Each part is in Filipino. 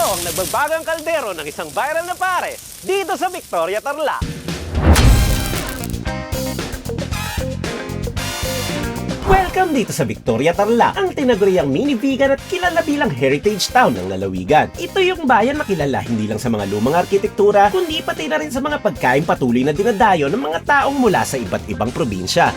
ang nagbabagang kaldero ng isang viral na pare dito sa Victoria, Tarlac. Welcome dito sa Victoria, Tarlac, ang tinaguriang mini-vegan at kilala bilang heritage town ng lalawigan. Ito yung bayan na kilala hindi lang sa mga lumang arkitektura, kundi pati na rin sa mga pagkain patuloy na dinadayo ng mga taong mula sa iba't ibang probinsya.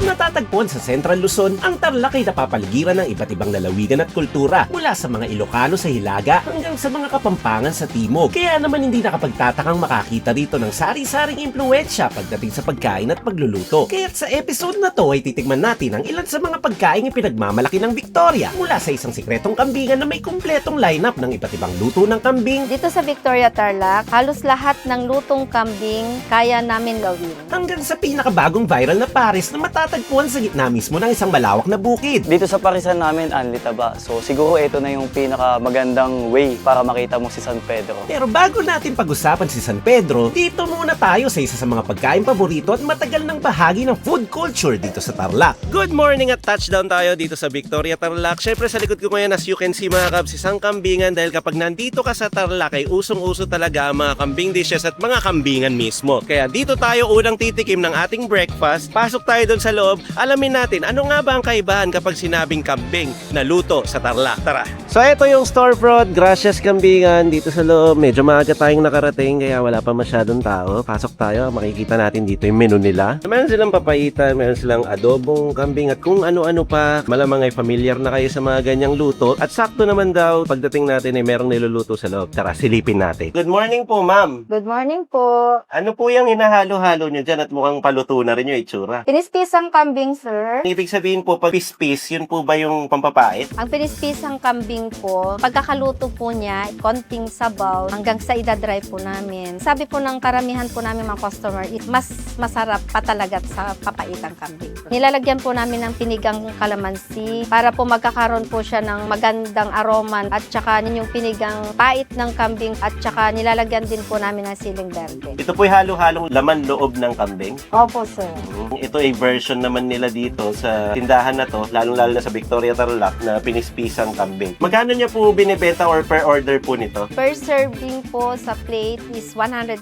Natatagpuan sa Central Luzon, ang Tarlac ay napapaligiran ng iba't ibang lalawigan at kultura mula sa mga Ilocano sa Hilaga hanggang sa mga Kapampangan sa Timog. Kaya naman hindi nakapagtatakang makakita dito ng sari-saring impluwensya pagdating sa pagkain at pagluluto. Kaya't sa episode na to ay titikman natin ang ilan sa mga pagkain ipinagmamalaki ng Victoria mula sa isang sikretong kambingan na may kumpletong lineup ng iba't ibang luto ng kambing. Dito sa Victoria, Tarlac, halos lahat ng lutong kambing kaya namin gawin. Hanggang sa pinakabagong viral na pares na matatagpuan sa gitna mismo ng isang malawak na bukid. Dito sa parisan namin, Anli Taba. So siguro ito na yung pinakamagandang way para makita mo si San Pedro. Pero bago natin pag-usapan si San Pedro, dito muna tayo sa isa sa mga pagkain paborito at matagal ng bahagi ng food culture dito sa Tarlac. Good morning at touchdown tayo dito sa Victoria, Tarlac. Syempre sa likod ko ngayon, as you can see mga kabs, isang kambingan dahil kapag nandito ka sa Tarlac ay usong-uso talaga ang mga kambing dishes at mga kambingan mismo. Kaya dito tayo unang titikim ng ating breakfast. Pasok tayo doon sa loob. Alamin natin ano nga ba ang kaibahan kapag sinabing kambing na luto sa Tarlac. Tara! So ito yung storefront, Gracias Kambingan dito sa loob. Medyo maaga tayong nakarating kaya wala pa masyadong tao. Pasok tayo, makikita natin dito yung menu nila. Meron silang papaitan, meron silang adobong kambing at kung ano-ano pa. Malamang ay familiar na kayo sa mga ganyang luto. At sakto naman daw, pagdating natin ay merong niluluto sa loob. Tara, silipin natin. Good morning po, ma'am. Good morning po. Ano po yung hinahalo-halo nyo dyan at mukhang paluto na rin yung itsura? Pinispisang kambing, sir. Ibig sabihin po, pag pispis, yun po ba yung pampapait? Ang pinispisang kambing po, pagkakaluto po niya, konting sabaw hanggang sa idadry po namin. Sabi po ng karamihan po namin mga customer, mas masarap pa talaga sa papaitang kambing. Nilalagyan po namin ng pinigang kalamansi para po magkakaroon po siya ng magandang aroma at saka yung pinigang pait ng kambing at saka nilalagyan din po namin ng siling berde. Ito po yung halo-halong laman loob ng kambing. Opo, sir. Ito ay version naman nila dito sa tindahan na to, lalong-lalo na sa Victoria, Tarlac na pinispisang kambing. Magkano niya po binibenta or per order po nito? Per serving po sa plate is 160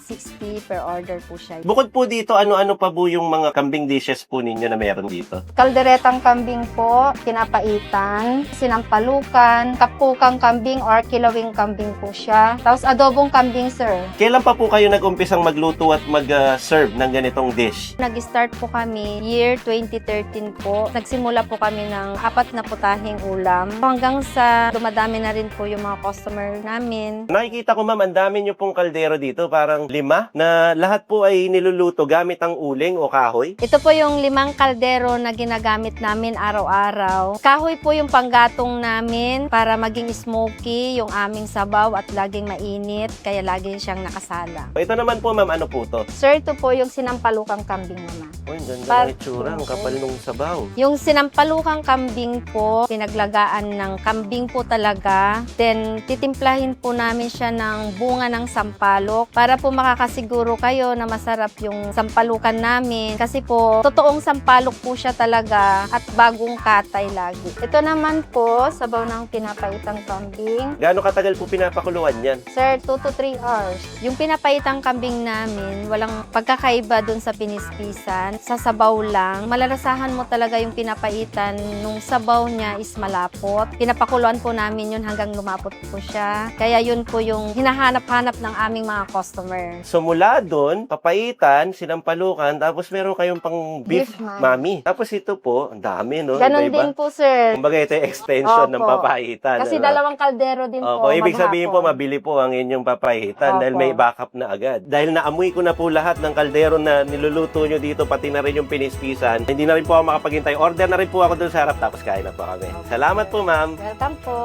per order po siya. Bukod po dito, ano-ano pa po yung mga kambing dishes po ninyo na meron dito? Kalderetang kambing po, kinapaitan, sinampalukan, kapukang kambing or kilawing kambing po siya. Tapos adobong kambing, sir. Kailan pa po kayo nag-umpisang magluto at mag-serve ng ganitong dish? Nag-start po kami year 2013 po. Nagsimula po kami ng 4 na putahing ulam. Hanggang sa dumadami na rin po yung mga customer namin. Nakikita ko ma'am, ang dami nyo pong kaldero dito, parang 5 na lahat po ay niluluto gamit ang uling o kahoy. Ito po yung 5 kaldero na ginagamit namin araw-araw. Kahoy po yung panggatong namin para maging smoky yung aming sabaw at laging mainit, kaya lagi siyang nakasala. Ito naman po ma'am, ano po to? Sir, ito po yung sinampalukang kambing naman. Uy, ang ganda Par- ng itsura, ang kapal nung sabaw. Yung sinampalukang kambing po, pinaglagaan ng kambing po talaga. Then, titimplahin po namin siya ng bunga ng sampalok para po makakasiguro kayo na masarap yung sampalukan namin. Kasi po, totoong sampalok po siya talaga at bagong katay lagi. Ito naman po, sabaw ng pinapaitang kambing. Gaano katagal po pinapakuluan yan? Sir, 2 to 3 hours. Yung pinapaitang kambing namin, walang pagkakaiba dun sa pinispisan. Sa sabaw lang, malalasahan mo talaga yung pinapaitan nung sabaw niya is malapot. Pinapakuluan po namin yun hanggang lumapot po siya. Kaya yun po yung hinahanap-hanap ng aming mga customer. So mula doon, papaitan, sinampalukan, tapos meron kayong pang beef Beef mami. mami. Tapos ito po, ang dami no? Ganon Iba-iba. din po, sir. Kumbaga ito yung extension ng Opo. papaitan. Kasi ano? dalawang kaldero din po. Opo, ibig sabihin po, maghapon. mabili po ang inyong papaitan dahil Opo. may backup na agad. Dahil naamoy ko na po lahat ng kaldero na niluluto nyo dito, pati na rin yung pinispisan. Hindi na rin po ako makapaghintay. Order na rin po ako doon sa harap, tapos kain na po kami. Salamat po, ma'am. Welcome po.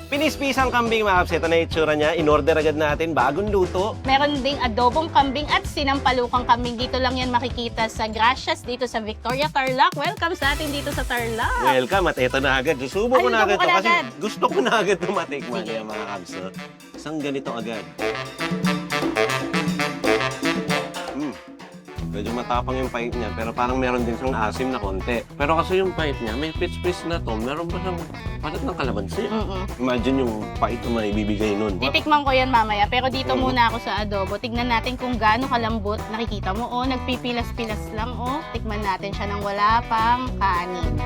Pinispisang kambing, mga kaps. Ito na yung itsura niya. In-order agad natin. Bagong luto. Meron ding adobong kambing at sinampalukang kambing. Dito lang yan makikita sa Gracias dito sa Victoria, Tarlac. Welcome sa atin dito sa Tarlac. Welcome at ito na agad. Susubo ko Ay, na agad susubo to ka na kasi agad. gusto ko na agad tumatikman yan, mga kabs. So, isang ganito agad. Medyo matapang yung pait niya, pero parang meron din siyang asim na konti. Pero kasi yung pait niya, may pitch-pitch na to, meron ba siyang palat ng kalamansi? Imagine yung pait na may bibigay nun. Titikman ko yan mamaya, pero dito muna ako sa adobo. Tignan natin kung gaano kalambot. Nakikita mo, oh, nagpipilas-pilas lang, oh. Tikman natin siya ng wala pang kanin.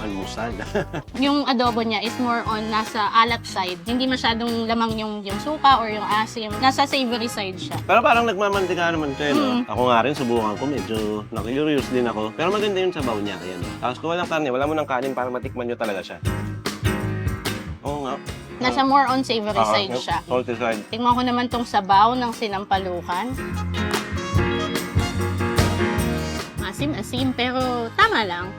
Almusal. Yung adobo niya is more on nasa alat side. Hindi masyadong lamang yung suka or yung asim. Nasa savory side siya. Pero parang nagmamantika naman siya, no? Ako nga rin, subukan ko. Medyo nakurious din ako. Pero maganda yung sabaw niya. Ayan, no? Tapos kung walang karne, wala mo ng kanin para matikman nyo talaga siya. Oo nga. Nasa more on savory side siya. Salty side. Tingnan ko naman tong sabaw ng sinampalukan. Asim-asim, pero tama lang.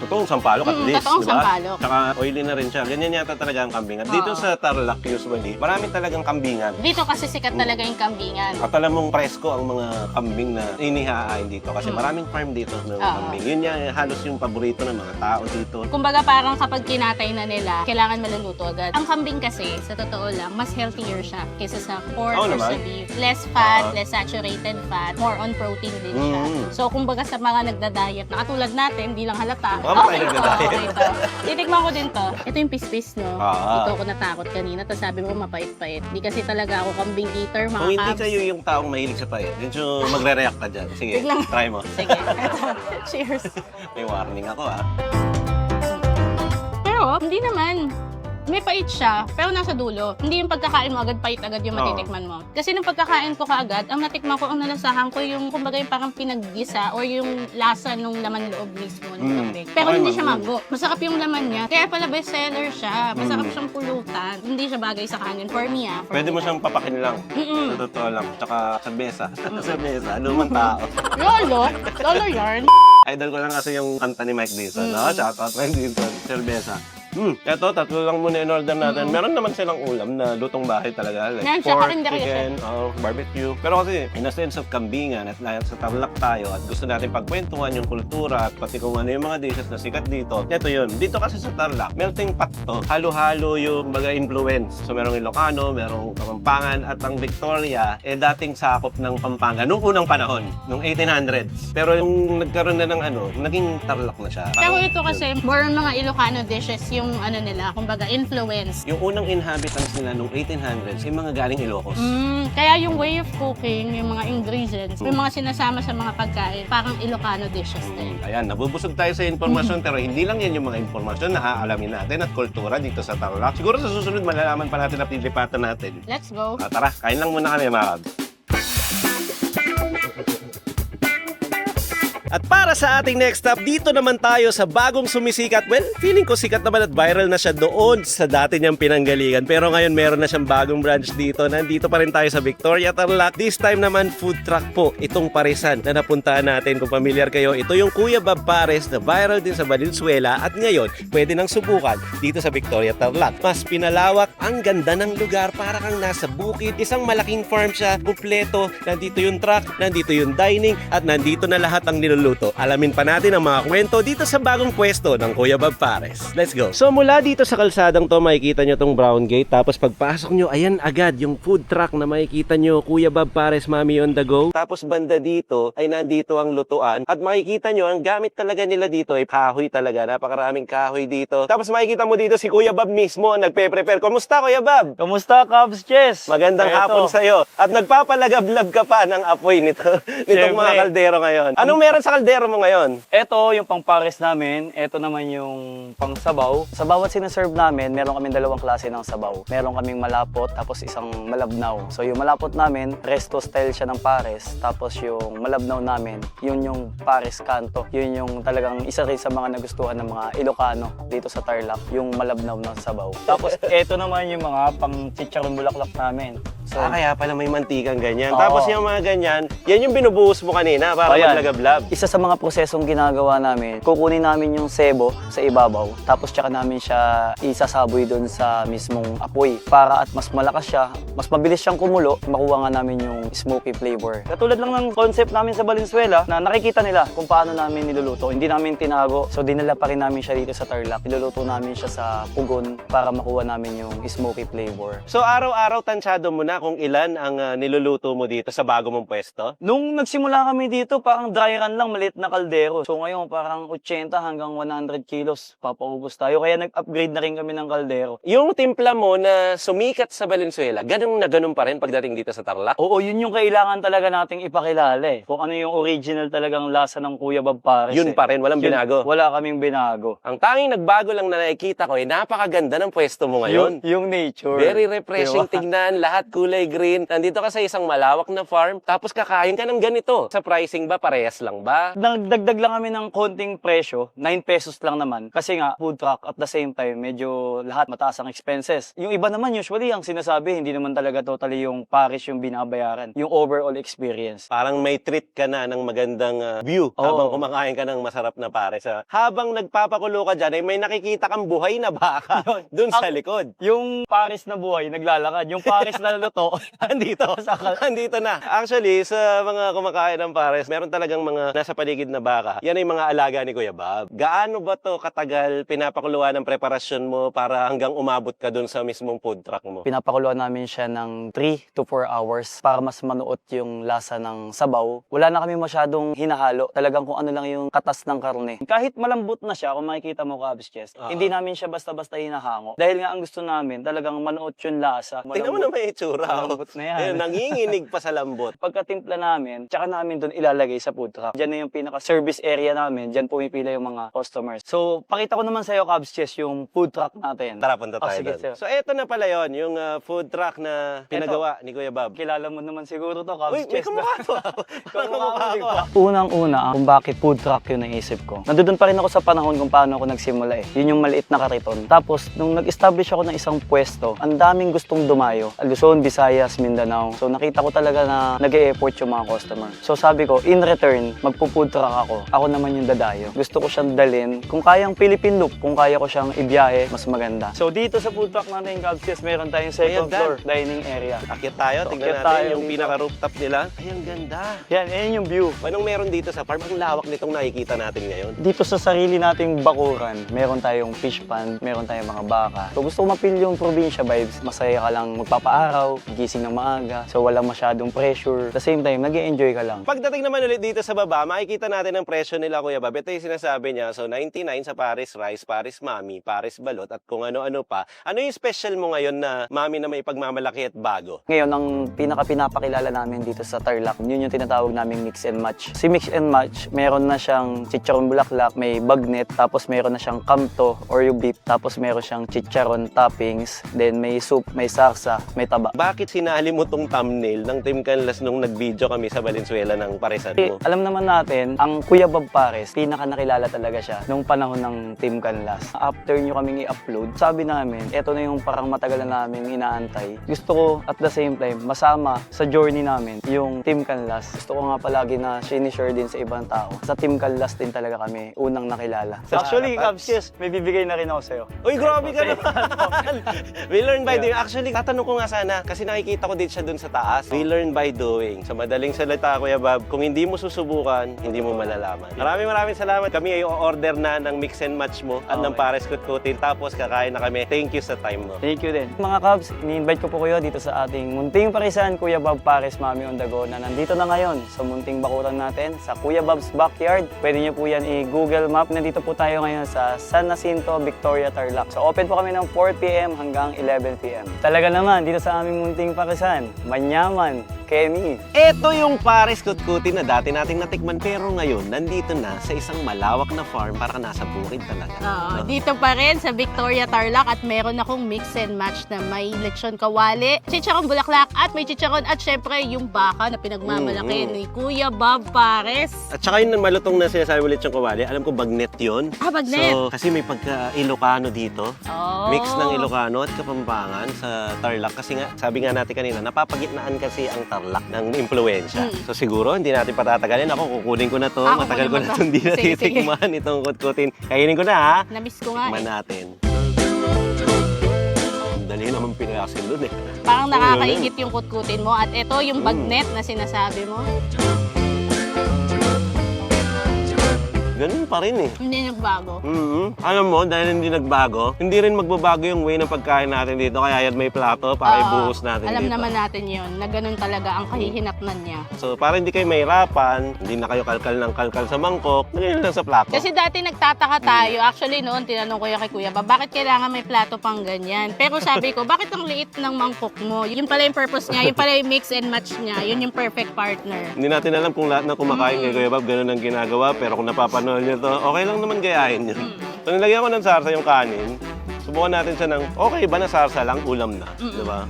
Totoong sampalok at least, totoong diba? sampalok. Tsaka oily na rin siya. Ganyan yata talaga ang kambingan. Dito sa Tarlac usually, marami talagang kambingan. Dito kasi sikat talaga yung kambingan. At alam mong presko ang mga kambing na inihahain dito kasi maraming farm dito ng kambing. Yun yan, halos yung paborito ng mga tao dito. Kumbaga parang kapag kinatay na nila, kailangan maluluto agad. Ang kambing kasi, sa totoo lang, mas healthier siya kaysa sa pork or sa beef. Less fat, less saturated fat, more on protein din siya. So kumbaga sa mga nagda-diet, na katulad natin, hindi lang halata. Okay ito. Titikman ko din to. Ito yung pispis, no? Ah. Ito ako natakot kanina. Tapos sabi mo mapait-pait. Di kasi talaga ako kambing eater, mga Kung hindi kabs. kayo yung taong mahilig sa pait, medyo magre-react ka dyan. Sige, Biglang- try mo. Sige. Cheers. May warning ako, Pero, hindi naman. May pait siya, pero nasa dulo. Hindi yung pagkakain mo agad, pait agad yung matitikman mo. Kasi nung pagkakain ko kaagad, ang natikman ko, ang nalasahan ko yung, kumbaga yung parang pinaggisa or yung lasa nung laman loob mismo ng kambing. Pero Okay, hindi siya mago. Masarap yung laman niya. Kaya pala bestseller siya. Masarap siyang pulutan. Hindi siya bagay sa kanin. For me, for Pwede mo siyang papakin lang. Sa totoo lang. Tsaka sa mesa. sa mesa. Ano man tao. Lolo yarn. Idol ko lang kasi yung kanta ni Mike Dizon. No? Shoutout Mike Dizon. Cerveza. Ito, tatlo lang muna in-order natin. Meron naman silang ulam na lutong bahay talaga. Like Yan, siya pork, karinderya chicken, barbecue. Pero kasi, in a sense of kambingan at sa Tarlac tayo at gusto natin pagkwentuhan yung kultura at pati kung ano yung mga dishes na sikat dito. Ito yun. Dito kasi sa Tarlac, melting pot to. Halo-halo yung baga influence. So, merong Ilocano, merong Kapampangan at ang Victoria, dating sakop ng Pampanga noong unang panahon, noong 1800s. Pero yung nagkaroon na ng naging Tarlac na siya. Pero Parang- ito kasi, more on mga Ilocano dishes yung ano nila, kumbaga influence. Yung unang inhabitants nila noong 1800s, yung mga galing Ilocos. Kaya yung way of cooking, yung mga ingredients, yung mga sinasama sa mga pagkain, parang Ilocano dishes din. Ayan, nabubusog tayo sa informasyon pero hindi lang yan yung mga informasyon na aalamin natin at kultura dito sa Tarlac. Siguro sa susunod malalaman pa natin at lilipatan natin. Let's go! Tara, kain lang muna kami mga kabs. At para sa ating next stop, dito naman tayo sa bagong sumisikat. Well, feeling ko sikat naman at viral na siya doon sa dati niyang pinanggalingan. Pero ngayon meron na siyang bagong branch dito. Nandito pa rin tayo sa Victoria, Tarlac. This time naman food truck po itong parisan na napuntahan natin. Kung familiar kayo, ito yung Kuya Bob Pares na viral din sa Valenzuela. At ngayon, pwede nang subukan dito sa Victoria, Tarlac. Mas pinalawak, ang ganda ng lugar. Para kang nasa bukid. Isang malaking farm siya, kumpleto. Nandito yung truck, nandito yung dining, at nandito na lahat ang niluluto. Alamin pa natin ang mga kwento dito sa bagong pwesto ng Kuya Bob Pares. Let's go! So mula dito sa kalsadang to, makikita nyo tong brown gate. Tapos pagpasok nyo, ayan agad yung food truck na makikita nyo, Kuya Bob Pares, Mami on the go. Tapos banda dito ay nandito ang lutuan. At makikita nyo, ang gamit talaga nila dito ay kahoy talaga. Napakaraming kahoy dito. Tapos makikita mo dito si Kuya Bob mismo ang nagpe-prepare. Kumusta Kuya Bob? Kamusta, Cubs Chess? Magandang hapon sa'yo. At nagpapalagab-lab ka pa ng apoy nitong mga kaldero ngayon. Anong meron sa kaldero mo ngayon? Ito yung pang-pares namin. Ito naman yung pang-sabaw. Sa bawat sinaserve namin, meron kaming dalawang klase ng sabaw. Meron kaming malapot, tapos isang malabnaw. So yung malapot namin, resto style siya ng pares. Tapos yung malabnaw namin, yun yung pares kanto. Yun yung talagang isa rin sa mga nagustuhan ng mga Ilocano dito sa Tarlac, yung malabnaw na sabaw. Tapos ito naman yung mga pang-chicharon bulaklak namin. So, Kaya pala may mantikang ganyan. Oo. Tapos yung mga ganyan, yan yung binubuhos mo kanina para Ayan. maglagablab. Isa isa sa mga prosesong ginagawa namin, kukunin namin yung sebo sa ibabaw, tapos tsaka namin siya isasaboy doon sa mismong apoy para at mas malakas siya, mas mabilis siyang kumulo, makuha nga namin yung smoky flavor. Katulad lang ng concept namin sa Valenzuela na nakikita nila kung paano namin niluluto. Hindi namin tinago, so dinala pa rin namin siya dito sa Tarlac. Niluluto namin siya sa pugon para makuha namin yung smoky flavor. So araw-araw tansyado mo na kung ilan ang niluluto mo dito sa bago mong pwesto? Nung nagsimula kami dito, parang dry run lang, maliit na kaldero. So ngayon, parang 80 hanggang 100 kilos papaubos tayo. Kaya nag-upgrade na rin kami ng kaldero. Yung timpla mo na sumikat sa Valenzuela, ganun na ganun pa rin pagdating dito sa Tarlac? Oo, yun yung kailangan talaga nating ipakilala eh. Kung ano yung original talagang lasa ng Kuya Bob Pares. Yun pa rin, walang binago. Wala kaming binago. Ang tanging nagbago lang na nakikita ko, napakaganda ng pwesto mo ngayon. Yung nature. Very refreshing Diba? tignan, lahat kulay green. Nandito ka sa isang malawak na farm, tapos kakain ka ng ganito. Sa pricing ba, parehas lang ba? Nagdagdag lang kami ng konting presyo, 9 pesos lang naman. Kasi nga, food truck at the same time, medyo lahat mataas ang expenses. Yung iba naman, usually, ang sinasabi, hindi naman talaga totally yung pares yung binabayaran. Yung overall experience. Parang may treat ka na ng magandang view habang kumakain ka ng masarap na pares. Habang nagpapakulo ka dyan, ay may nakikita kang buhay na baka dun sa likod. Yung pares na buhay, naglalakad. Yung pares na luto, andito. Andito na. Actually, sa mga kumakain ng pares, meron talagang mga nasa paligid na baka. Yan ay mga alaga ni Kuya Bob. Gaano ba to katagal pinapakuluan ng preparasyon mo para hanggang umabot ka dun sa mismong food truck mo? Pinapakuluan namin siya ng 3 to 4 hours para mas manuot yung lasa ng sabaw. Wala na kami masyadong hinahalo. Talagang kung ano lang yung katas ng karne. Kahit malambot na siya, kung makikita mo Cubs Chest, hindi namin siya basta-basta hinahango. Dahil nga ang gusto namin, talagang manuot yung lasa. Tingnan mo na may itsura. Malambot na yan. Ayun, nanginginig pa sa lambot. Pagkatimpla namin, tsaka namin doon ilalagay sa food truck. Diyan na yung pinaka-service area namin. Diyan pumipila yung mga customers. So, pakita ko naman sa'yo, Cubs Chest, yung food truck natin. Tara, punta tayo sige, doon. sir. So, eto na pala yon yung food truck na pinagawa ni Kuya Bob. Kilala mo naman siguro to, Cubs Uy, may Chest. kamukha to. Kamukha ko. Unang-una, kung bakit food truck yung naisip ko. Nandoon pa rin ako sa panahon kung paano ako nagsimula eh. Yun yung maliit na kariton. Tapos, nung nag-establish ako ng isang pwesto, ang daming gustong dumayo. Luzon, Visayas, Mindanao. So, nakita ko talaga na nag-e-effort yung mga customer. So, sabi ko, in return, magpo-food truck ako. Ako naman yung dadayo. Gusto ko siyang dalhin. Kung kayang Philippine look, kung kaya ko siyang ibiyahe, mas maganda. So, dito sa food truck natin, Cubs Chest, meron tayong second floor dining area. Akyat tayo, tingnan Akyat natin tayo yung dito. pinaka-rooftop nila. Ay, ang ganda. Yan yung view. Anong meron dito sa farm? Ang lawak nitong nakikita natin ngayon. Dito sa sarili nating bakuran, meron tayong fish pond, meron tayong mga baka. So gusto ko mapil yung probinsya vibes, masaya ka lang magpapaaraw, gising ng maaga, so walang masyadong pressure. At the same time, nag-e-enjoy ka lang. Pagdating naman ulit dito sa baba, makikita natin ang presyo nila, Kuya Bob. Ito yung sinasabi niya. So, 99 sa Paris Rice, Paris Mami, Paris Balot, at kung ano-ano pa. Ano yung special mo ngayon na Mami na may pagmamalaki at bago? Ngayon, ang pinaka-pinapakilala namin dito sa Tarlac, yun yung tinatawag naming mix and match. Si mix and match, meron na siyang chicharon bulaklak, may bagnet, tapos meron na siyang kamto or yung beef, tapos meron siyang chicharon toppings, then may soup, may sarsa, may taba. Bakit sinali mo tong thumbnail ng Team Canlas nung nag-video kami sa Valenzuela ng paresan mo? Alam naman natin, ang Kuya Bob Pares, pinaka-nakilala talaga siya nung panahon ng Team Canlas. After nyo kaming i-upload, sabi namin, eto na yung parang matagal na namin inaantay. Gusto ko at the same time, masama sa journey namin yung Team Canlas. Gusto ko nga palagi na sinishare din sa ibang tao. Sa Team Canlas din talaga kami unang nakilala. Actually, Cubs Chest, may bibigay na rin ako sa'yo. Uy, grabe ka naman! We learn by doing. Actually, tatanong ko nga sana, kasi nakikita ko din siya dun sa taas. We learn by doing. Sa madaling salita, Kuya Bob, kung hindi mo susubukan, hindi mo malalaman. Maraming salamat. Kami ay order na ng mix and match mo at ng Pares Kutkutin. Tapos kakain na kami. Thank you sa time mo. Thank you din. Mga Cubs, ini-invite ko po kayo dito sa ating munting parisan, Kuya Bob Pares, Mami on the Go, na nandito na ngayon sa munting bakuran natin sa Kuya Bob's Backyard. Pwede niyo po yan i-Google Map. Nandito po tayo ngayon sa San Jacinto, Victoria, Tarlac. So open po kami ng 4 p.m. hanggang 11 p.m. Talaga naman, dito sa aming munting parisan, manyaman, Kemi. Ito yung Pares Kutkutin na dati nating natikman pero ngayon nandito na sa isang malawak na farm para nasa bukid talaga. Oo, dito pa rin sa Victoria, Tarlac at meron akong mix and match na may lechon kawali, chicharon bulaklak at may chicharon at syempre yung baka na pinagmamalaki ni Kuya Bob Pares. At saka yung malutong na sinasabi ulit yung kawali, alam ko bagnet yun. Ah, bagnet. So, kasi may pagka-Ilocano dito. Oh. Mix ng Ilocano at Kapampangan sa Tarlac. Kasi nga, sabi nga natin kanina, napapagitnaan kasi ang Tarlac. Tarlac ng impluensya. So siguro, hindi natin patatagalin. Ako, kukunin ko na to. Ako, Matagal ko kunin mo na to. itong hindi Sige, natitikman itong kutkutin. Kainin ko na ha. Na-miss ko nga Tikman eh. natin. Ang dali naman pinayasin dun eh. Parang nakakaingit yung kutkutin mo. At ito yung bagnet na sinasabi mo. Ganun pa rin eh. Hindi nagbago. Alam mo, dahil hindi nagbago, hindi rin magbabago yung way ng pagkain natin dito. Kaya yan may plato para Oo, ibuhos natin alam dito. naman natin yun, na ganun talaga ang kahihinatnan niya. So, para hindi kayo mahirapan, hindi na kayo kalkal ng kalkal sa mangkok, lagyan lang sa plato. Kasi dati nagtataka tayo, actually noon, tinanong ko yung kay Kuya Bob, bakit kailangan may plato pang ganyan? Pero sabi ko, bakit ang liit ng mangkok mo? Yun pala yung purpose niya, yun pala yung mix and match niya, yun yung perfect partner. Hindi natin alam kung lahat ng kumakain kay Kuya Bob, ganun ang ginagawa. Pero kung napapanood nyo to, okay lang naman gayahin yun. So, nilagyan ko ng sarsa yung kanin. Subukan natin siya ng, okay ba na sarsa lang, ulam na. Di ba?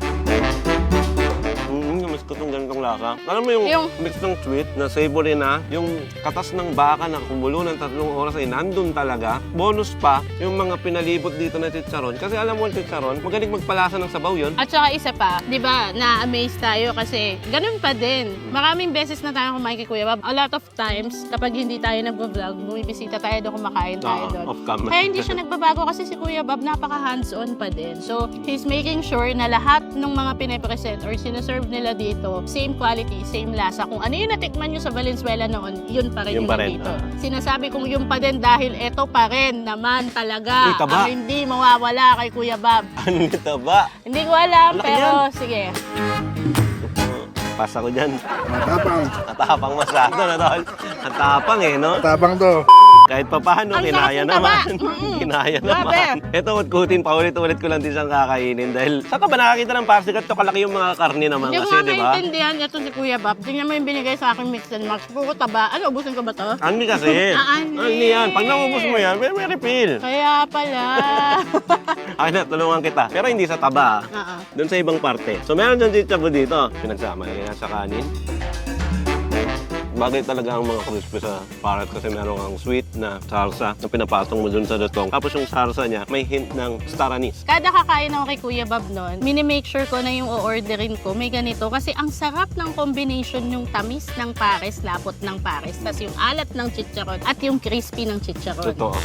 Namiss ko itong ganitong lasa. Alam mo yung mix ng sweet na savory na, yung katas ng baka na kumulo ng 3 oras ay nandun talaga. Bonus pa, yung mga pinalibot dito na chicharon. Kasi alam mo yung chicharon, magaling magpalasa ng sabaw yun. At saka isa pa, di ba, na-amaze tayo kasi ganun pa din. Maraming beses na tayo kumain kay Kuya Bob. A lot of times, kapag hindi tayo nag-vlog, bumibisita tayo doon, kumakain tayo doon. Off camera. Kaya hindi siya nagbabago kasi si Kuya Bob napaka-hands-on pa din. So, he's making sure na lahat ng mga pinapresent or sinaserve nila dito, same quality, same lasa. Kung ano yung natikman nyo sa Valenzuela noon, yun pa rin Yun yung pa rin, dito. Sinasabi kong yun pa din dahil eto pa rin naman talaga Uy, taba. ang hindi mawawala kay Kuya Bob. Ano ito ba? Hindi ko alam, Laki pero sige. Pasa ko dyan. Matapang. Matapang masyado na tol. Ang tapang eh, no? Matapang to. Kahit pa paano, Ang kinaya sarap ng taba. naman. Kinaya Grabe. naman. Ito, kutkutin, paulit-ulit ko lang din siyang kakainin dahil saan ka ba nakakita ng parsikat? Ito kalaki yung mga karne naman Hindi ko kasi, nga di ba? maintindihan ito si Kuya Bob. Tingnan mo yung binigay sa akin mix and match. Puro taba. Ano, ubusin ko ba to? Anli kasi. Anli. Anli yan. Pag naubos mo yan, may refill. Kaya pala. Akin na, tulungan kita. Pero hindi sa taba, Oo. doon sa ibang parte. So meron dyan chichabu dito. Pinagsama yan sa kanin. Bagay talaga ang mga crispy sa pares kasi meron kang sweet na salsa na pinapatong mo dun sa dutong. Tapos yung salsa niya, may hint ng star anise. Kada kakain ako kay Kuya Bob noon, mini-make sure ko na yung o-orderin ko may ganito kasi ang sarap ng combination yung tamis ng pares, lapot ng pares, tas yung alat ng chicharon at yung crispy ng chicharon. Totoo.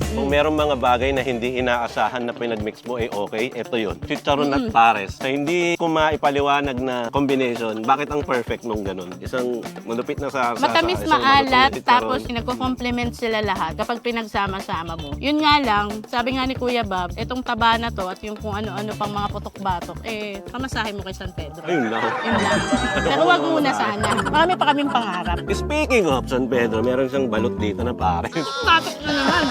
Kung merong mga bagay na hindi inaasahan na pinagmix mo, eh okay, ito yun. Chicharon at pares. So, hindi ko maipaliwanag na combination. Bakit ang perfect nung ganun? Isang malupit na sa Matamis, isang maalat, malupit na tapos chicharon. nagko-complement sila lahat kapag pinagsama-sama mo. Yun nga lang, sabi nga ni Kuya Bob, itong taba na to at yung kung ano-ano pang mga putok-batok, eh, pamasahe mo kay San Pedro. Ayun lang. Yun lang. Pero wag muna sana. Marami pa kaming pangarap. Speaking of San Pedro, meron siyang balot dito na pares. Batok na naman.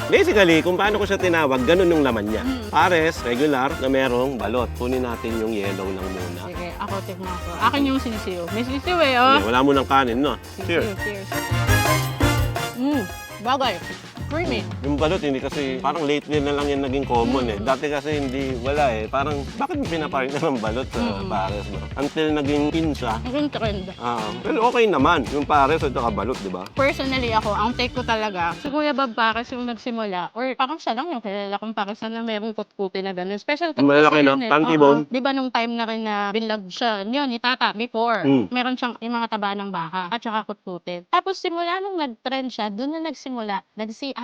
Basically, kung paano ko siya tinawag, ganun yung laman niya. Pares, regular, na merong balot. Kunin natin yung yellow lang muna. Sige, ako tignan ko. Akin yung sinisiw. May sinisiw eh, oh. Wala mo ng kanin, no? Cheers. Cheers. Bagay. Creamy. Yung balot, hindi kasi, parang lately na lang yan naging common eh. Dati kasi hindi, wala eh. Parang, bakit mo pinapartner ng balot sa pares, no? Until naging in siya. Naging trend. Pero okay naman, yung pares at saka balot, di ba? Personally ako, ang take ko talaga, si Kuya Bob Pares yung nagsimula, or parang siya lang yung kilala kong Pares na merong kutkutin na gano'n. Special Ang malaki, no? Tantibon. Di ba nung time na rin na binlog siya, yun, ni Tata, before, meron siyang yung mga taba ng baka at saka kutkutin. Tapos simula nung nag-trend siya, doon na nagsimula, nagsianakan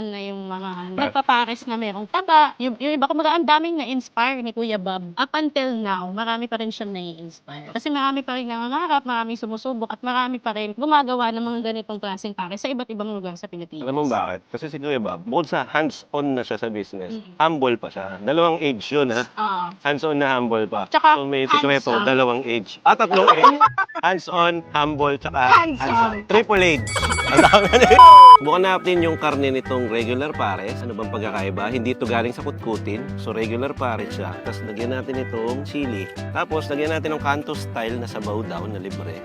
na yung mga nagpapares na merong taba. Yung iba, kumbaga, ang daming na-inspire ni Kuya Bob. Up until now, marami pa rin siyang nai-inspire. Kasi marami pa rin nangangarap, maraming sumusubok, at marami pa rin gumagawa ng mga ganitong klaseng pares sa iba't ibang lugar sa Pilipinas. Alam mo bakit? Kasi si Kuya Bob, bukod sa hands-on na siya sa business, humble pa siya. Dalawang age yun, ha? Oo. Hands-on na humble pa. Tsaka, So may sikreto, hands-on. dalawang age. Tatlong age. Hands-on, humble, tsaka Hands-on. Triple age. Ang dami na yun. Bukan natin yung karne nitong regular pares. Ano bang pagkakaiba? Hindi ito galing sa kutkutin. So regular pares siya. Tapos lagyan natin itong chili. Tapos lagyan natin ng kanto style na sabaw daw na libre.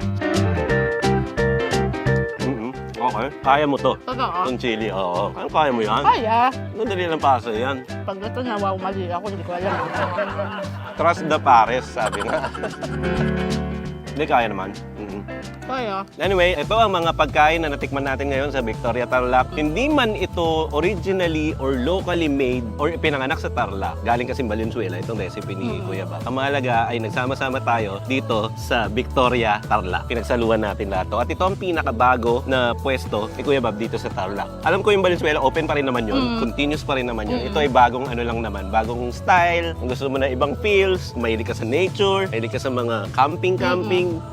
Okay. Kaya mo to. Totoo. Itong chili, oo. Kaya mo yan. Kaya, Madali lang pasa yan. pag ito na wow, mali ako, hindi ko alam. Trust the pares, sabi nga. Hindi, kaya naman. Kaya. Anyway, ito ang mga pagkain na natikman natin ngayon sa Victoria Tarlac. Hindi man ito originally or locally made or pinanganak sa Tarlac. Galing kasi Valenzuela itong recipe ni Kuya Bob. Ang mahalaga ay nagsama-sama tayo dito sa Victoria Tarlac. Pinagsaluhan natin lahat to. At ito ang pinakabago na pwesto ni Kuya Bob dito sa Tarlac. Alam ko yung Valenzuela, open pa rin naman yun. Continuous pa rin naman yun. Ito ay bagong ano lang naman. Bagong style. Kung gusto mo na ibang feels, mahilig ka sa nature, mahilig ka sa mga camping.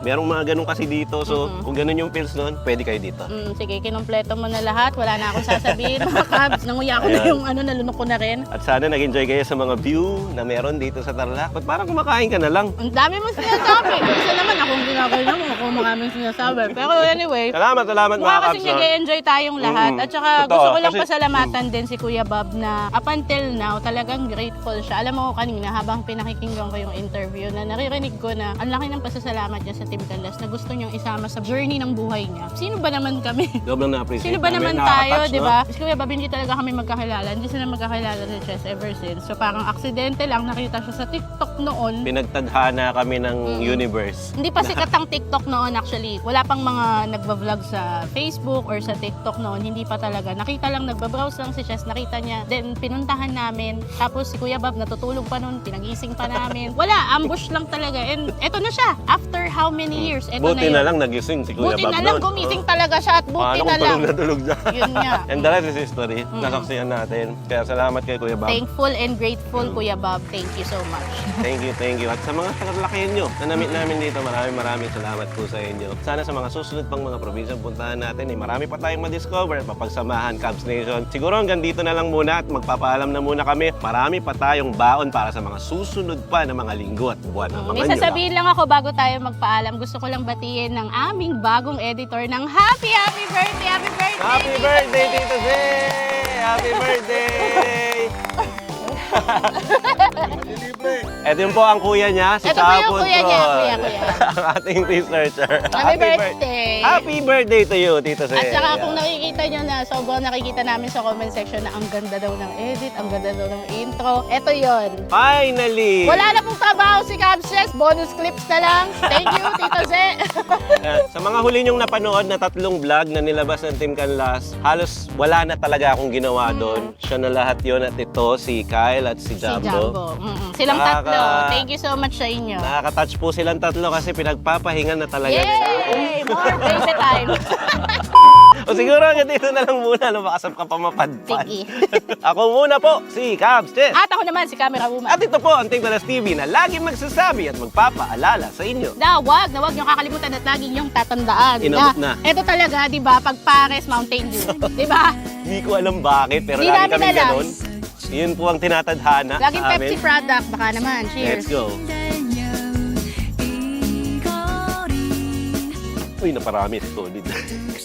Merong mga ganun kasi dito. So, kung ganun yung feels nun, pwede kayo dito. Sige, kinumpleto mo na lahat. Wala na akong sasabihin. Mga kabs, nanguya ko na yung nalunok ko na rin. At sana nag-enjoy kayo sa mga view na meron dito sa Tarlac. Ba't parang kumakain ka na lang? Ang dami mo sinasabi. Isa naman akong ginagawin mo kung maraming sinasabi. Pero anyway, Salamat mga mukha kabs. kasi nag-enjoy tayong lahat. At saka Totoo, gusto ko lang kasi- pasalamatan din si Kuya Bob na up until now, talagang grateful siya. Alam mo kanina, habang pinakikinggan ko yung interview, na naririnig ko na ang laki ng pasasalamat niya sa Team Canlas na gusto niyong isama sa journey ng buhay niya. Sino ba naman kami? Sobrang na-appreciate Sino ba namin. naman tayo, Nakaka-touch, di no? ba? Si Kuya Bob, hindi talaga kami magkakilala. Hindi sila magkakilala ni Chess ever since. So parang aksidente lang, nakita siya sa TikTok noon. Pinagtadhana kami ng universe. Hindi pa sikat ang TikTok noon actually. Wala pang mga nagba-vlog sa Facebook or sa TikTok noon. Hindi pa talaga. Nakita lang, nagba-browse lang si Chess. Nakita niya. Then pinuntahan namin. Tapos si Kuya Bob natutulog pa noon. Pinagising pa namin. Wala, ambush lang talaga. And eto na siya. After how many years? Eto Buti na na lang nagising si Kuya Buti Bob na lang, nun. gumising talaga siya at buti Paano na kung lang. tulog na tulog na? Yun nga. And the rest is history. Nasaksihan natin. Kaya salamat kay Kuya Bob. Thankful and grateful, Kuya Bob. Thank you so much. Thank you. At sa mga tagalakyan nyo na na-meet namin dito, maraming salamat po sa inyo. Sana sa mga susunod pang mga probinsyang puntahan natin, marami pa tayong ma-discover at mapagsamahan, Cubs Nation. Siguro hanggang dito na lang muna at magpapaalam na muna kami. Marami pa tayong baon para sa mga susunod pa na mga linggo at buwan ng mga May sasabihin lang ako bago tayo magpaalam. Gusto ko lang batiin ng aming bagong editor ng happy birthday! Happy birthday! Happy birthday, Tito Zay! Happy birthday! Ito yun po ang kuya niya, si Ito po yung Chapon kuya niya, Troll. kuya. Ang ating researcher. Happy birthday! Happy birthday to you, Tito Zay! At saka kung nakikita nyo na, sobrang nakikita namin sa comment section na ang ganda daw ng edit, ang ganda daw ng intro. Ito yon. Finally! Wala na pong trabaho si Capses, bonus clips na lang. Thank you, Tito Ze. Sa mga huli niyong napanood na 3 vlog na nilabas ng Team Canlas, halos wala na talaga akong ginawa doon. Siya na lahat yon at ito, si Kyle at si Si Jumbo. Jumbo. Silang tatlo. Thank you so much sa inyo. Nakaka-touch po silang 3 kasi pinagpapahingan na talaga nila. Yay! More baby time. O siguro hanggang dito na lang muna, lumakasap ka pa mapadpad. Sige. Ako muna po, si Cubs Chess. At ako naman, si Camera Woman. At ito po ang Team Canlas TV na laging magsasabi at magpapaalala sa inyo. Na wag nyo kakalimutan at lagi nyong tatandaan. Inabot na. Ito talaga, di ba, pag Pares, Mountain Dew. Di ba? Hindi ko alam bakit, pero Di lagi namin kami alam. ganun. Yun po ang tinatadhana Laging sa Pepsi amin. product, baka naman. Cheers. Let's go. Uy, naparami. Solid.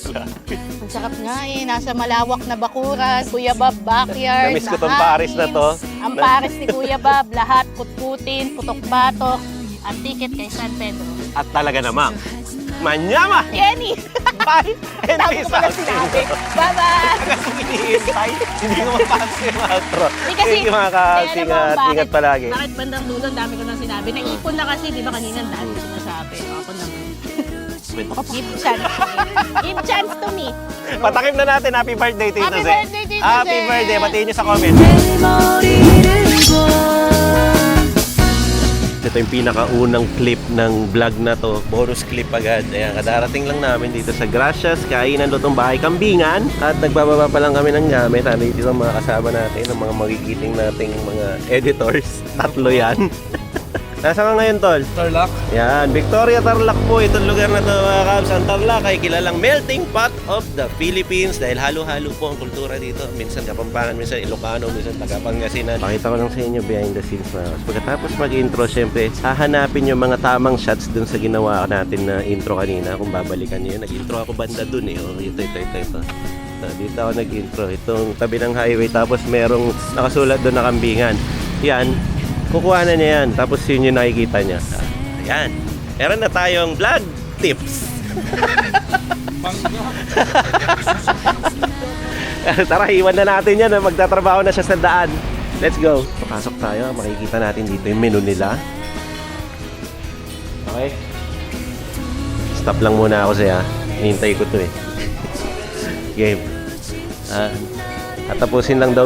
Grabe. Ang sarap nga eh. Nasa malawak na bakuran. Kuya Bob backyard. Namiss ko tong Paris na to. Ang Paris ni Kuya Bob. Lahat kutkutin, putok-batok. At ticket kay San Pedro. At talaga namang, manyama! Kenny! Bye! And Tama ko peace pala out! sinabi. Bye-bye! Kasi hinihintay, hindi ko mapasok yung outro. Hindi kasi, Thank you mga ka-Cubs. alam mo bakit- Ingat palagi. Bakit bandang dulo, ang dami ko nang sinabi. Naipon na kasi, di ba kanina ang dami ko sinasabi. Ako naman. Kwento ka pa. Give chance to me. Give chance to me. Patakip na natin. Happy birthday, Tito Happy Zé. birthday, Tito Happy Zé. birthday. Batiin nyo sa comment. Ito yung pinakaunang clip ng vlog na to. Bonus clip agad. Ayan, kadarating lang namin dito sa Gracias, kainan lutong bahay Kambingan. At nagbababa pa lang kami ng gamit. Ano dito ang mga kasama natin, ang mga magigiting nating mga editors. 3 yan. Nasaan ka ngayon, Tol? Tarlac. Yan, Victoria Tarlac po. Itong lugar na to, mga Cubs. Ang Tarlac ay kilalang melting pot of the Philippines dahil halo-halo po ang kultura dito. Minsan Kapampangan, minsan Ilocano, minsan Tagapangasinan. Pakita ko lang sa inyo behind the scenes, mga Cubs. Pagkatapos mag-intro, syempre, hahanapin yung mga tamang shots dun sa ginawa natin na intro kanina. Kung babalikan nyo yun, nag-intro ako banda dun eh. Oh, ito. Dito ako nag-intro. Itong tabi ng highway, tapos merong nakasulat doon na Kambingan. Yan. Kukuha na niya yan. Tapos yun yung nakikita niya. Ayan. Meron na tayong vlog tips. Tara, iwan na natin yan. Magtatrabaho na siya sa daan. Let's go. Papasok tayo. Makikita natin dito yung menu nila. Okay. Stop lang muna ako sa'yo. Hinihintay ko to eh. Game. Tatapusin lang daw,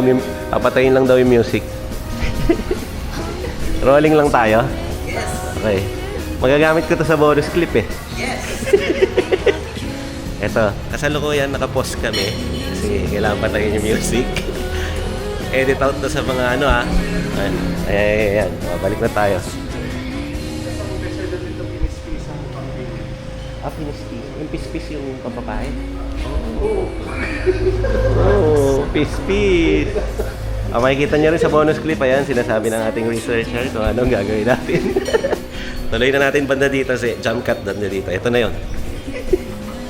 papatayin lang daw yung music. Rolling lang tayo? Yes. Okay. Magagamit ko to sa bonus clip eh. Yes. Eto, kasalukuyan nakapost kami kasi kailangan patayin yung music. Edit out to sa mga ano ha. Ayan. Balik na tayo. Pinispis. Yung pispis yung papapain. Pispis. Makikita niyo rin sa bonus clip, ayan, sinasabi ng ating researcher kung anong gagawin natin. Tuloy na natin banda dito si jump cut banda dito. Ito na yun.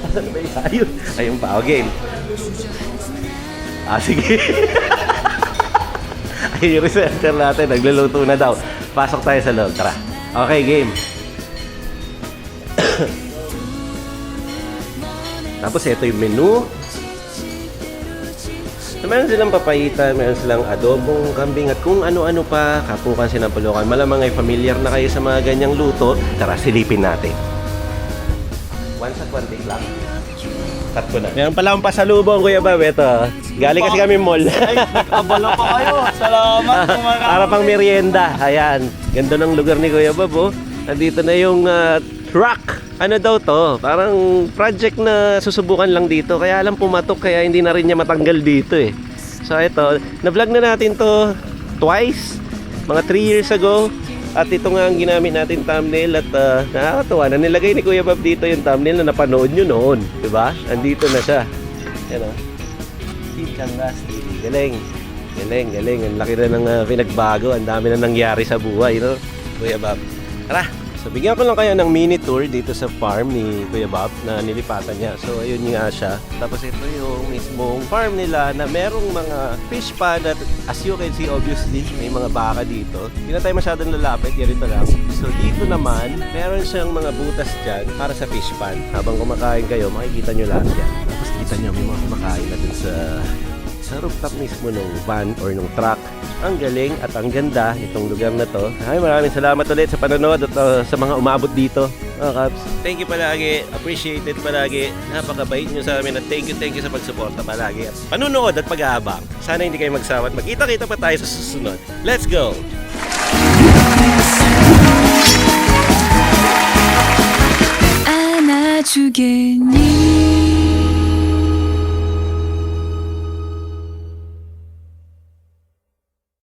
Asan ba yung ayun pa, game. Sige. Ayun yung researcher natin, nagluluto na daw. Pasok tayo sa loob, tara. Okay, game. Tapos ito yung menu. So, meron silang papayita, meron silang adobong kambing at kung ano-ano pa, kapukan sinampulukan. Malamang ay familiar na kayo sa mga ganyang luto. Tara, silipin natin. Once at one take lang. Cut ko na. Meron pala akong pasalubong, Kuya Bob. Ito. Galing kasi kami mall. Abala pa kayo. Salamat. Para pang merienda. Ayan. Ganda ng lugar ni Kuya Bob, oh. Nandito na yung truck. Ano daw to? Parang project na susubukan lang dito. Kaya alam pumatok, kaya hindi na rin niya matanggal dito eh. So ito, na-vlog na natin to twice. Mga 3 years ago. At ito nga ang ginamit natin thumbnail. At nakakatawa na nilagay ni Kuya Bob dito yung thumbnail na napanood nyo noon. Diba? Andito na siya. Yan o. Galing. Ang laki na ng pinagbago. Ang dami na nangyari sa buhay, no? Kuya Bob. Tara! So, bigyan ko lang kayo ng mini tour dito sa farm ni Kuya Bob na nilipatan niya. So, ayun nga siya. Tapos ito yung mismong farm nila na merong mga fish pond at as you can see, obviously, may mga baka dito. Hindi na tayo masyadong lalapit, yan ito lang. So, dito naman, meron siyang mga butas dyan para sa fish pond. Habang kumakain kayo, makikita nyo lahat yan. Tapos kita nyo, may mga kumakain na dun sa rooftop mismo ng van or ng truck. Ang galing at ang ganda itong lugar na to. Ay, maraming salamat ulit sa panonood at sa mga umabot dito. Kaps. Thank you palagi. Appreciated palagi. Napakabait nyo sa amin at thank you sa pagsuporta palagi. At panunood at pag-aabang. Sana hindi kayo magsawa at magkita-kita pa tayo sa susunod. Let's go! 안아주겠니